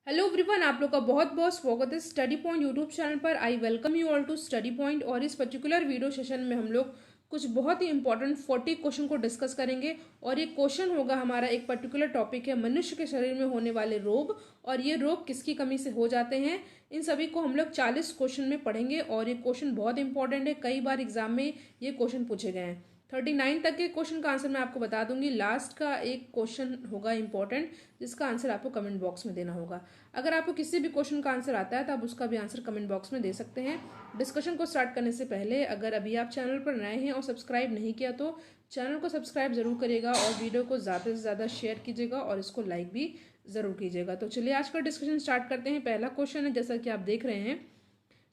Hello everyone, आप लोग का बहुत बहुत स्वागत है स्टडी पॉइंट यूट्यूब चैनल पर। I welcome you all to study point. और इस पर्टिकुलर वीडियो सेशन में हम लोग कुछ बहुत ही इंपॉर्टेंट 40 क्वेश्चन को डिस्कस करेंगे। और ये क्वेश्चन होगा हमारा, एक पर्टिकुलर टॉपिक है मनुष्य के शरीर में होने वाले रोग, और ये रोग किसकी कमी से हो जाते हैं। इन सभी को हम लोग 40 क्वेश्चन में पढ़ेंगे और ये क्वेश्चन बहुत इंपॉर्टेंट है। कई बार एग्जाम में ये क्वेश्चन पूछे गए हैं। 39 तक के क्वेश्चन का आंसर मैं आपको बता दूंगी। लास्ट का एक क्वेश्चन होगा इंपॉर्टेंट, जिसका आंसर आपको कमेंट बॉक्स में देना होगा। अगर आपको किसी भी क्वेश्चन का आंसर आता है तो आप उसका भी आंसर कमेंट बॉक्स में दे सकते हैं। डिस्कशन को स्टार्ट करने से पहले अगर अभी आप चैनल पर नए हैं और सब्सक्राइब नहीं किया तो चैनल को सब्सक्राइब जरूर करिएगा और वीडियो को ज़्यादा से ज़्यादा शेयर कीजिएगा और इसको लाइक भी ज़रूर कीजिएगा। तो चलिए आज का डिस्कशन स्टार्ट करते हैं। पहला क्वेश्चन है, जैसा कि आप देख रहे हैं,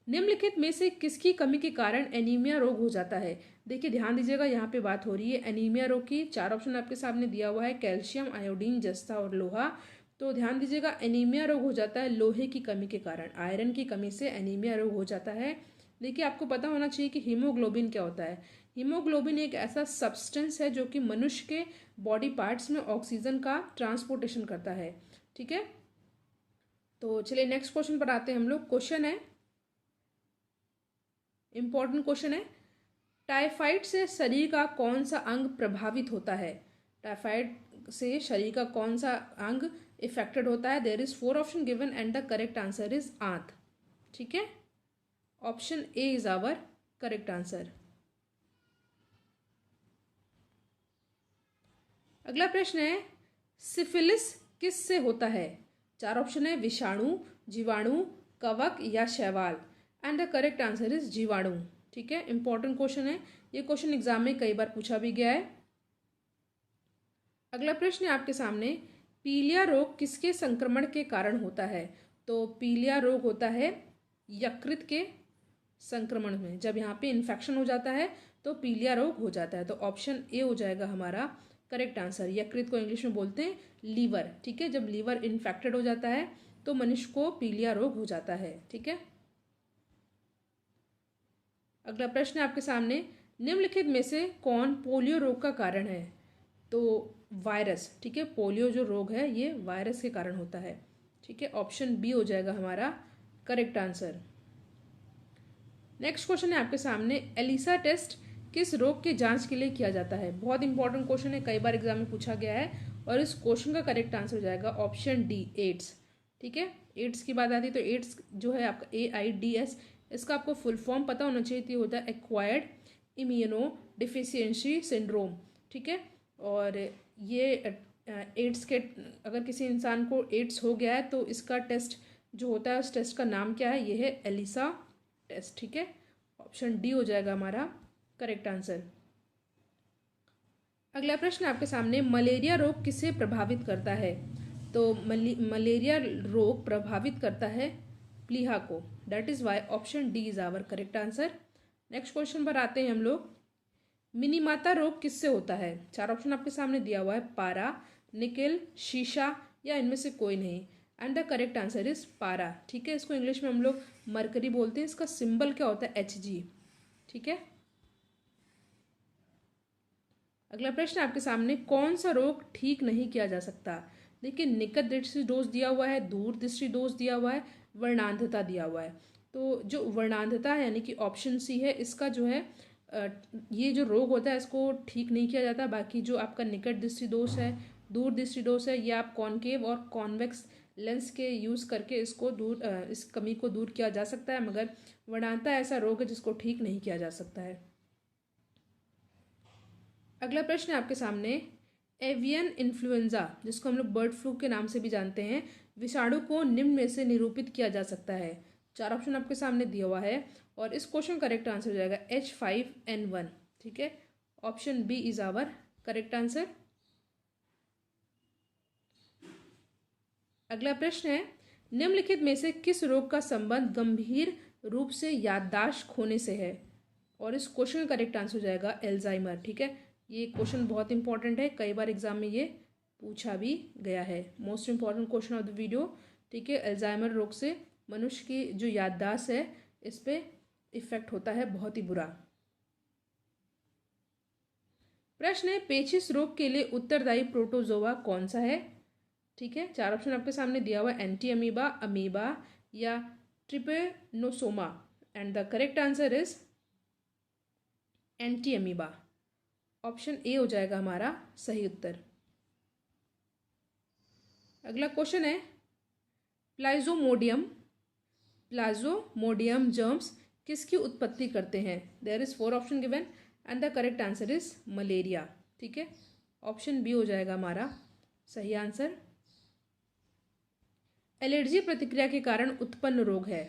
निम्नलिखित में से किसकी कमी के कारण एनीमिया रोग हो जाता है। देखिए ध्यान दीजिएगा, यहाँ पे बात हो रही है एनीमिया रोग की। 4 ऑप्शन आपके सामने दिया हुआ है, कैल्शियम, आयोडीन, जस्ता और लोहा। तो ध्यान दीजिएगा, एनीमिया रोग हो जाता है लोहे की कमी के कारण। आयरन की कमी से एनीमिया रोग हो जाता है। देखिए आपको पता होना चाहिए कि हीमोग्लोबिन क्या होता है। हीमोग्लोबिन एक ऐसा सब्सटेंस है जो कि मनुष्य के बॉडी पार्ट्स में ऑक्सीजन का ट्रांसपोर्टेशन करता है। ठीक है, तो चलिए नेक्स्ट क्वेश्चन पर आते हैं हम लोग। क्वेश्चन है, इंपॉर्टेंट क्वेश्चन है, टाइफाइड से शरीर का कौन सा अंग प्रभावित होता है। टाइफाइड से शरीर का कौन सा अंग इफेक्टेड होता है। There is 4 option given and the correct answer is आंत। ठीक है, option A is our correct answer. अगला प्रश्न है, सिफिलिस किस से होता है। 4 ऑप्शन है, विषाणु, जीवाणु, कवक या शैवाल। And the correct answer is जीवाणु। ठीक है, इंपॉर्टेंट क्वेश्चन है, ये क्वेश्चन एग्जाम में कई बार पूछा भी गया है। अगला प्रश्न है आपके सामने, पीलिया रोग किसके संक्रमण के कारण होता है। तो पीलिया रोग होता है यकृत के संक्रमण में। जब यहाँ पे इन्फेक्शन हो जाता है तो पीलिया रोग हो जाता है। तो ऑप्शन ए हो जाएगा हमारा करेक्ट आंसर। यकृत को इंग्लिश में बोलते हैं लीवर। ठीक है, जब लीवर इन्फेक्टेड हो जाता है तो मनुष्य को पीलिया रोग हो जाता है। ठीक है, अगला प्रश्न है आपके सामने, निम्नलिखित में से कौन पोलियो रोग का कारण है। तो वायरस। ठीक है, पोलियो जो रोग है ये वायरस के कारण होता है। ठीक है, ऑप्शन बी हो जाएगा हमारा करेक्ट आंसर। नेक्स्ट क्वेश्चन है आपके सामने, एलिसा टेस्ट किस रोग के जांच के लिए किया जाता है। बहुत इंपॉर्टेंट क्वेश्चन है, कई बार एग्जाम में पूछा गया है। और इस क्वेश्चन का करेक्ट आंसर हो जाएगा ऑप्शन डी, एड्स। ठीक है, एड्स की बात आती है तो एड्स जो है आपका AIDS, इसका आपको फुल फॉर्म पता होना चाहिए। तो होता है एक्वायर्ड इम्यूनो डिफिशियंसी सिंड्रोम। ठीक है, और ये एड्स के, अगर किसी इंसान को एड्स हो गया है तो इसका टेस्ट जो होता है, उस टेस्ट का नाम क्या है, ये है एलिसा टेस्ट। ठीक है, ऑप्शन डी हो जाएगा हमारा करेक्ट आंसर। अगला प्रश्न आपके सामने, मलेरिया रोग किसे प्रभावित करता है। तो मलेरिया रोग प्रभावित करता है प्लीहा को। That is why option D is our correct answer. Next question पर आते हैं हम लोग, मिनीमाता रोग किससे होता है। 4 ऑप्शन आपके सामने दिया हुआ है, पारा, निकेल, शीशा या इनमें से कोई नहीं। And the correct answer is पारा। ठीक है, इसको इंग्लिश में हम लोग मरकरी बोलते हैं। इसका सिंबल क्या होता है, Hg। ठीक है, अगला प्रश्न आपके सामने, कौन सा रोग ठीक नहीं किया जा सकता। देखिए, निकट दृष्टि दोष दिया हुआ है, दूर दृष्टि दोष दिया हुआ है, वर्णांधता दिया हुआ है। तो जो वर्णांधता है यानी कि ऑप्शन सी है, इसका जो है ये जो रोग होता है इसको ठीक नहीं किया जाता। बाकी जो आपका निकट दृष्टि दोष है, दूर दृष्टि दोष है, ये आप कॉनकेव और कॉन्वेक्स लेंस के यूज करके इसको दूर इस कमी को दूर किया जा सकता है। मगर वर्णांधता ऐसा रोग है जिसको ठीक नहीं किया जा सकता है। अगला प्रश्न है आपके सामने, एवियन इन्फ्लुएंजा, जिसको हम लोग बर्ड फ्लू के नाम से भी जानते हैं, विषाणु को निम्न में से निरूपित किया जा सकता है। 4 ऑप्शन आपके सामने दिया हुआ है और इस क्वेश्चन करेक्ट आंसर हो जाएगा H5N1। ठीक है, option B is our correct answer. अगला प्रश्न है, निम्नलिखित में से किस रोग का संबंध गंभीर रूप से याददाश्त खोने से है। और इस क्वेश्चन का करेक्ट आंसर हो जाएगा एल्जाइमर। ठीक है, ये क्वेश्चन बहुत इंपॉर्टेंट है, कई बार एग्जाम में ये पूछा भी गया है। Most important question of the video. ठीक है, एल्जाइमर रोग से मनुष्य की जो याददाश्त है इस पे इफेक्ट होता है बहुत ही बुरा। प्रश्न है, पेचिश रोग के लिए उत्तरदायी प्रोटोजोआ कौन सा है। ठीक है, 4 ऑप्शन आपके सामने दिया हुआ है, एंटी अमीबा, अमीबा या Trypanosoma, and the correct answer is anti amoeba. Option A हो जाएगा हमारा सही उत्तर। अगला क्वेश्चन है, प्लाज्मोडियम प्लाज्मोडियम जर्म्स किसकी उत्पत्ति करते हैं? There is 4 option given and the correct answer is malaria. ठीक है, ऑप्शन बी हो जाएगा हमारा सही आंसर। एलर्जी प्रतिक्रिया के कारण उत्पन्न रोग है।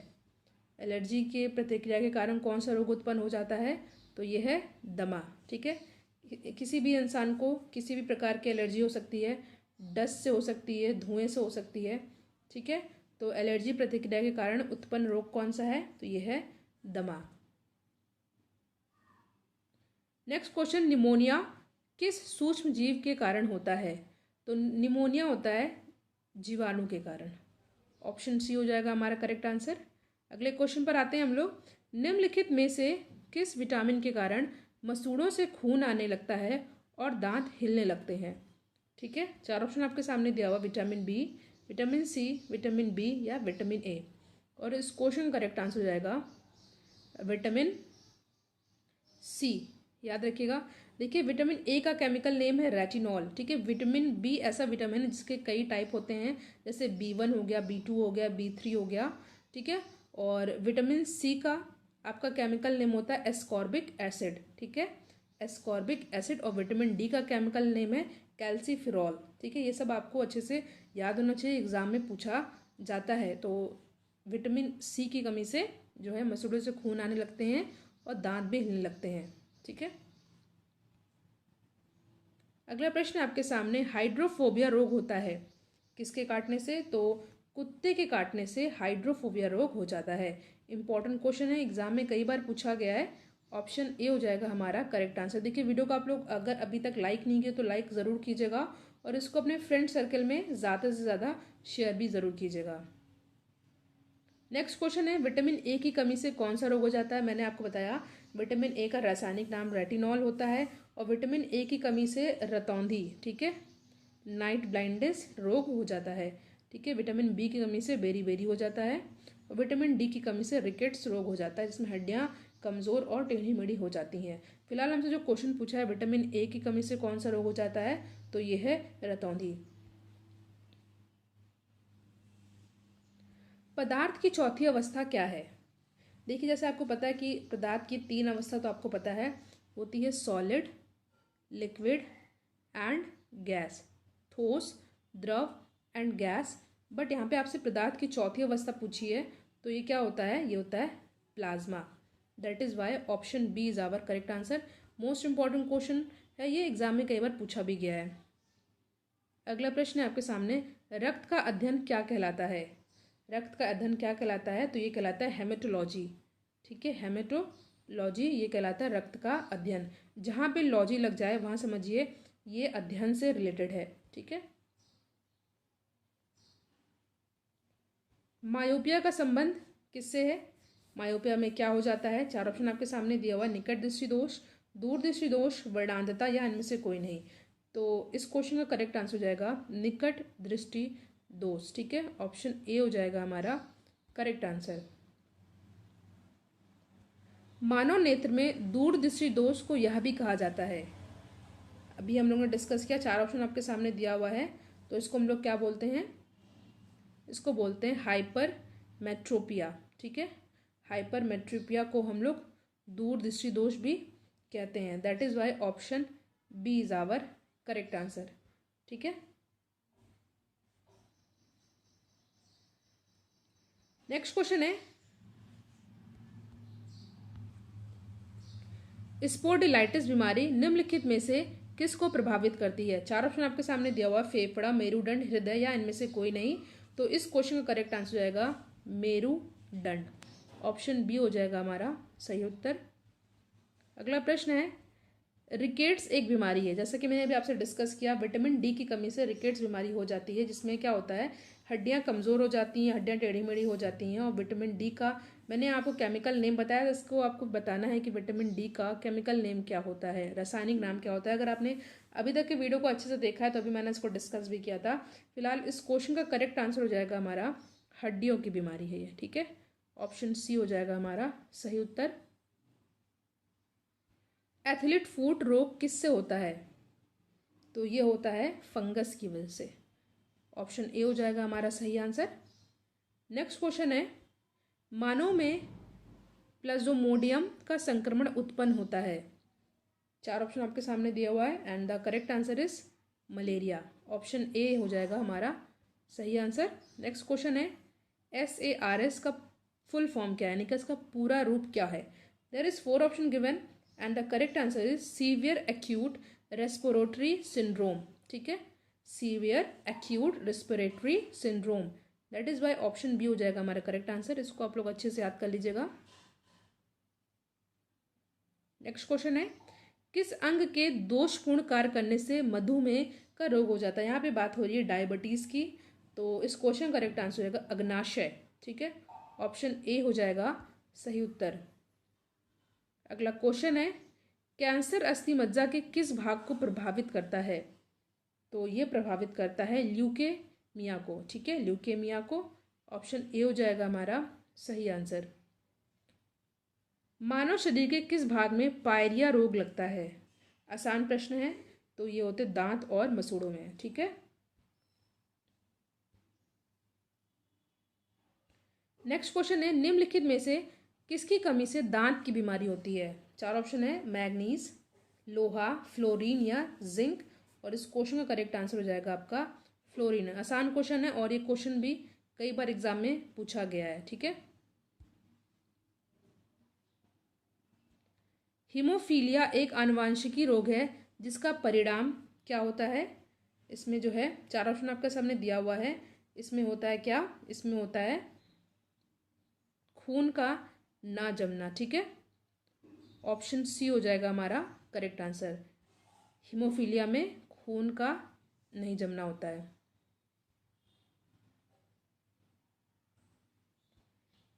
एलर्जी के प्रतिक्रिया के कारण कौन सा रोग उत्पन्न हो जाता है? तो यह है दमा। ठीक है, किसी भी इंसान को किसी भी प्रकार की एलर्जी हो सकती है, डस्ट से हो सकती है, धुएं से हो सकती है। ठीक है, तो एलर्जी प्रतिक्रिया के कारण उत्पन्न रोग कौन सा है? तो यह है दमा। नेक्स्ट क्वेश्चन, निमोनिया किस सूक्ष्म जीव के कारण होता है? तो निमोनिया होता है जीवाणु के कारण। ऑप्शन सी हो जाएगा हमारा करेक्ट आंसर। अगले क्वेश्चन पर आते हैं हम लोग। निम्नलिखित में से किस विटामिन के कारण मसूड़ों से खून आने लगता है और दांत हिलने लगते हैं? ठीक है, 4 ऑप्शन आपके सामने दिया हुआ, vitamin B, vitamin C, vitamin B या विटामिन ए। और इस क्वेश्चन का करेक्ट आंसर हो जाएगा विटामिन सी। याद रखिएगा। देखिए, विटामिन ए का केमिकल नेम है रेटिनॉल। ठीक है, विटामिन बी ऐसा विटामिन है जिसके कई टाइप होते हैं, जैसे B1 हो गया, B2 हो गया, B3 हो गया। ठीक है, और विटामिन सी का आपका केमिकल नेम होता है एस्कॉर्बिक एसिड। ठीक है, एस्कॉर्बिक एसिड। और विटामिन डी का केमिकल नेम है कैल्सीफिरॉल। ठीक है, ये सब आपको अच्छे से याद होना चाहिए, एग्जाम में पूछा जाता है। तो विटामिन सी की कमी से जो है मसूड़ों से खून आने लगते हैं और दांत भी हिलने लगते हैं। ठीक है, अगला प्रश्न आपके सामने, हाइड्रोफोबिया रोग होता है किसके काटने से? तो कुत्ते के काटने से हाइड्रोफोबिया रोग हो जाता है। इंपॉर्टेंट क्वेश्चन है, एग्जाम में कई बार पूछा गया है। ऑप्शन ए हो जाएगा हमारा करेक्ट आंसर। देखिए, वीडियो को आप लोग अगर अभी तक लाइक नहीं किए तो लाइक ज़रूर कीजिएगा और इसको अपने फ्रेंड सर्कल में ज़्यादा से ज़्यादा शेयर भी ज़रूर कीजिएगा। नेक्स्ट क्वेश्चन है, विटामिन ए की कमी से कौन सा रोग हो जाता है? मैंने आपको बताया विटामिन ए का रासायनिक नाम रेटिनॉल होता है और विटामिन ए की कमी से रतौंधी, ठीक है, नाइट ब्लाइंडनेस रोग हो जाता है। ठीक है, विटामिन बी की कमी से बेरी हो जाता है और विटामिन डी की कमी से रिकेट्स रोग हो जाता है, जिसमें हड्डियां कमज़ोर और टेढ़ी मेढ़ी हो जाती हैं। फिलहाल हमसे जो क्वेश्चन पूछा है, विटामिन ए की कमी से कौन सा रोग हो जाता है? तो ये है रतौंधी। पदार्थ की चौथी अवस्था क्या है? देखिए, जैसे आपको पता है कि पदार्थ की 3 अवस्था तो आपको पता है, होती है सॉलिड, लिक्विड एंड गैस, ठोस, द्रव एंड गैस। बट यहाँ पे आपसे पदार्थ की चौथी अवस्था पूछी है, तो ये क्या होता है? ये होता है plasma. That is why option B is our correct answer. Most important question है ये, एग्जाम में कई बार पूछा भी गया है। अगला प्रश्न है आपके सामने, रक्त का अध्ययन क्या कहलाता है? रक्त का अध्ययन क्या कहलाता है? तो ये कहलाता है हेमेटोलॉजी। ठीक है, हेमेटोलॉजी ये कहलाता है रक्त का अध्ययन। जहाँ पे लॉजी लग जाए वहाँ समझिए ये अध्ययन से रिलेटेड है। ठीक है, मायोपिया का संबंध किससे है? मायोपिया में क्या हो जाता है? 4 ऑप्शन आपके सामने दिया हुआ, निकट दृष्टि दोष, दूर दृष्टि दोष, वर्णांधता या इनमें से कोई नहीं। तो इस क्वेश्चन का करेक्ट आंसर हो जाएगा निकट दृष्टि दोष। ठीक है, ऑप्शन ए हो जाएगा हमारा करेक्ट आंसर। मानव नेत्र में दूर दृष्टि दोष को यह भी कहा जाता है, अभी हम लोगों ने डिस्कस किया। 4 ऑप्शन आपके सामने दिया हुआ है, तो इसको हम लोग क्या बोलते हैं? इसको बोलते हैं हाइपर मेट्रोपिया। ठीक है, हाइपर मेट्रोपिया को हम लोग दूर दृष्टि दोष भी कहते हैं। That is why option B is our correct answer. ठीक है, नेक्स्ट क्वेश्चन है, स्पोर्डिलाइटिस बीमारी निम्नलिखित में से किसको प्रभावित करती है? 4 ऑप्शन आपके सामने दिया हुआ, फेफड़ा, मेरुदंड, हृदय या इनमें से कोई नहीं। तो इस क्वेश्चन का करेक्ट आंसर हो जाएगा मेरुदंड। ऑप्शन बी हो जाएगा हमारा सही उत्तर। अगला प्रश्न है, रिकेट्स एक बीमारी है, जैसा कि मैंने अभी आपसे डिस्कस किया, विटामिन डी की कमी से रिकेट्स बीमारी हो जाती है, जिसमें क्या होता है, हड्डियाँ कमज़ोर हो जाती हैं, हड्डियाँ टेढ़ी मेढ़ी हो जाती हैं। और विटामिन डी का मैंने आपको केमिकल नेम बताया, तो इसको आपको बताना है कि विटामिन डी का केमिकल नेम क्या होता है, रासायनिक नाम क्या होता है। अगर आपने अभी तक के वीडियो को अच्छे से देखा है तो अभी मैंने इसको डिस्कस भी किया था। फिलहाल इस क्वेश्चन का करेक्ट आंसर हो जाएगा हमारा हड्डियों की बीमारी है ये, ठीक है। ऑप्शन सी हो जाएगा हमारा सही उत्तर। एथलीट फुट रोग किससे होता है? तो ये होता है फंगस की वजह से। ऑप्शन ए हो जाएगा हमारा सही आंसर। नेक्स्ट क्वेश्चन है, मानव में प्लाज्मोडियम का संक्रमण उत्पन्न होता है। 4 ऑप्शन आपके सामने दिया हुआ है and the correct answer is malaria. Option A हो जाएगा हमारा सही आंसर। नेक्स्ट क्वेश्चन है, SARS का फुल फॉर्म क्या है, यानी कि इसका पूरा रूप क्या है? There is 4 option given and the correct answer is severe acute respiratory syndrome, ठीक है, severe acute respiratory syndrome. That is why option B हो जाएगा हमारा करेक्ट आंसर। इसको आप लोग अच्छे से याद कर लीजिएगा। नेक्स्ट क्वेश्चन है, किस अंग के दोषपूर्ण कार्य करने से मधुमेह का रोग हो जाता है? यहाँ पे बात हो रही है डायबिटीज की, तो इस क्वेश्चन का करेक्ट आंसर हो जाएगा अग्नाशय, ठीक है। ऑप्शन ए हो जाएगा सही उत्तर। अगला क्वेश्चन है, कैंसर अस्थि मज्जा के किस भाग को प्रभावित करता है? तो ये प्रभावित करता है ल्यूकेमिया को, ठीक है, ल्यूकेमिया को। ऑप्शन ए हो जाएगा हमारा सही आंसर। मानव शरीर के किस भाग में पायरिया रोग लगता है? आसान प्रश्न है, तो ये होते दांत और मसूड़ों में, ठीक है। नेक्स्ट क्वेश्चन है, निम्नलिखित में से किसकी कमी से दांत की बीमारी होती है? 4 ऑप्शन है, मैग्नीज, लोहा, फ्लोरीन या जिंक। और इस क्वेश्चन का करेक्ट आंसर हो जाएगा आपका फ्लोरीन। आसान क्वेश्चन है और ये क्वेश्चन भी कई बार एग्जाम में पूछा गया है, ठीक है। हीमोफीलिया एक आनुवांशिकी रोग है जिसका परिणाम क्या होता है? इसमें जो है 4 ऑप्शन आपके सामने दिया हुआ है। इसमें होता है क्या? इसमें होता है खून का ना जमना, ठीक है। ऑप्शन सी हो जाएगा हमारा करेक्ट आंसर। हीमोफीलिया में खून का नहीं जमना होता है।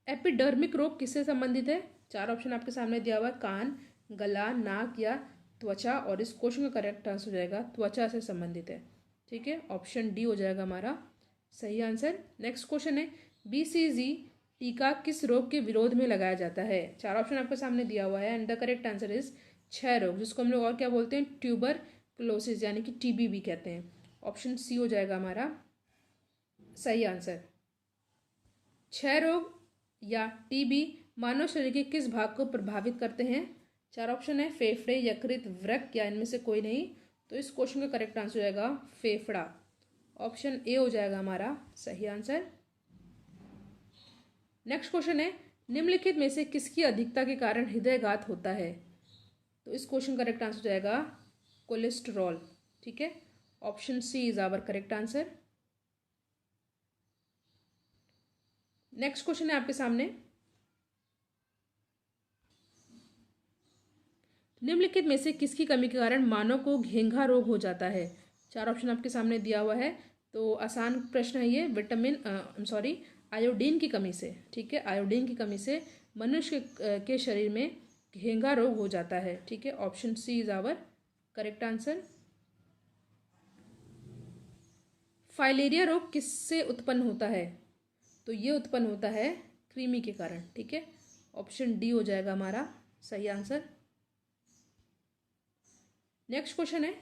एपिडर्मिक रोग किससे संबंधित है? 4 ऑप्शन आपके सामने दिया हुआ है, कान, गला, नाक या त्वचा। और इस क्वेश्चन का करेक्ट आंसर हो जाएगा त्वचा से संबंधित है, ठीक है। ऑप्शन डी हो जाएगा हमारा सही आंसर। नेक्स्ट क्वेश्चन है, BCG टीका किस रोग के विरोध में लगाया जाता है? 4 ऑप्शन आपके सामने दिया हुआ है and the correct answer is क्षय रोग, जिसको हम लोग और क्या बोलते हैं, ट्यूबरक्लोसिस यानी कि TB भी कहते हैं। ऑप्शन सी हो जाएगा हमारा सही आंसर। क्षय रोग या TB मानव शरीर के किस भाग को प्रभावित करते हैं? 4 ऑप्शन है, फेफड़े, यकृत, वृक्क या इनमें से कोई नहीं। तो इस क्वेश्चन का करेक्ट आंसर हो जाएगा फेफड़ा। ऑप्शन ए हो जाएगा हमारा सही आंसर। नेक्स्ट क्वेश्चन है, निम्नलिखित में से किसकी अधिकता के कारण हृदयघात होता है? तो इस क्वेश्चन का करेक्ट आंसर हो जाएगा कोलेस्ट्रॉल, ठीक है। Option C is our correct answer. Next question है आपके सामने, निम्नलिखित में से किसकी कमी के कारण मानव को घेंघा रोग हो जाता है? 4 ऑप्शन आपके सामने दिया हुआ है, तो आसान प्रश्न है ये। विटामिन आयोडीन की कमी से, ठीक है, आयोडीन की कमी से मनुष्य के शरीर में घेंघा रोग हो जाता है, ठीक है। Option C is our correct answer. Filaria रोग किससे उत्पन्न होता है? तो ये उत्पन्न होता है कृमि के कारण, ठीक है। ऑप्शन डी हो जाएगा हमारा सही आंसर। नेक्स्ट क्वेश्चन है,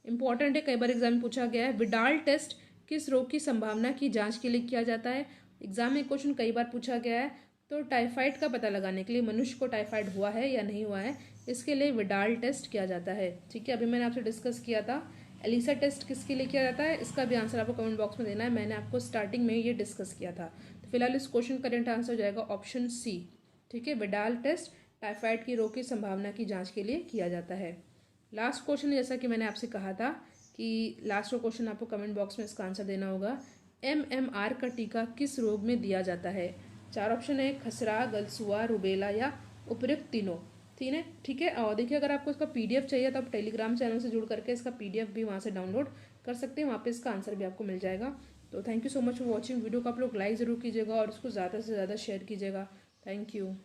इंपॉर्टेंट है, कई बार एग्जाम में पूछा गया है, विडाल टेस्ट किस रोग की संभावना की जांच के लिए किया जाता है? एग्जाम में क्वेश्चन कई बार पूछा गया है। तो टाइफाइड का पता लगाने के लिए, मनुष्य को टाइफाइड हुआ है या नहीं हुआ है, इसके लिए विडाल टेस्ट किया जाता है, ठीक है। अभी मैंने आपसे डिस्कस किया था एलिसा टेस्ट किसके लिए किया जाता है, इसका भी आंसर आपको कमेंट बॉक्स में देना है। मैंने आपको स्टार्टिंग में ये डिस्कस किया था। तो फिलहाल इस क्वेश्चन का करेक्ट आंसर हो जाएगा ऑप्शन सी, ठीक है। विडाल टेस्ट टाइफाइड की रोग की संभावना की जाँच के लिए किया जाता है। लास्ट क्वेश्चन, जैसा कि मैंने आपसे कहा था कि लास्ट क्वेश्चन आपको कमेंट बॉक्स में इसका आंसर देना होगा। MMR का टीका किस रोग में दिया जाता है? 4 ऑप्शन है, खसरा, गलसुआ, रुबेला या उपयुक्त तीनों, ठीक है। और देखिए, अगर आपको इसका PDF चाहिए तो आप टेलीग्राम चैनल से जुड़ करके इसका PDF भी वहाँ से डाउनलोड कर सकते हैं। वहाँ पे इसका आंसर भी आपको मिल जाएगा। तो thank you so much for watching. Video को आप लोग लाइक ज़रूर कीजिएगा और इसको ज़्यादा से ज़्यादा शेयर कीजिएगा। Thank you.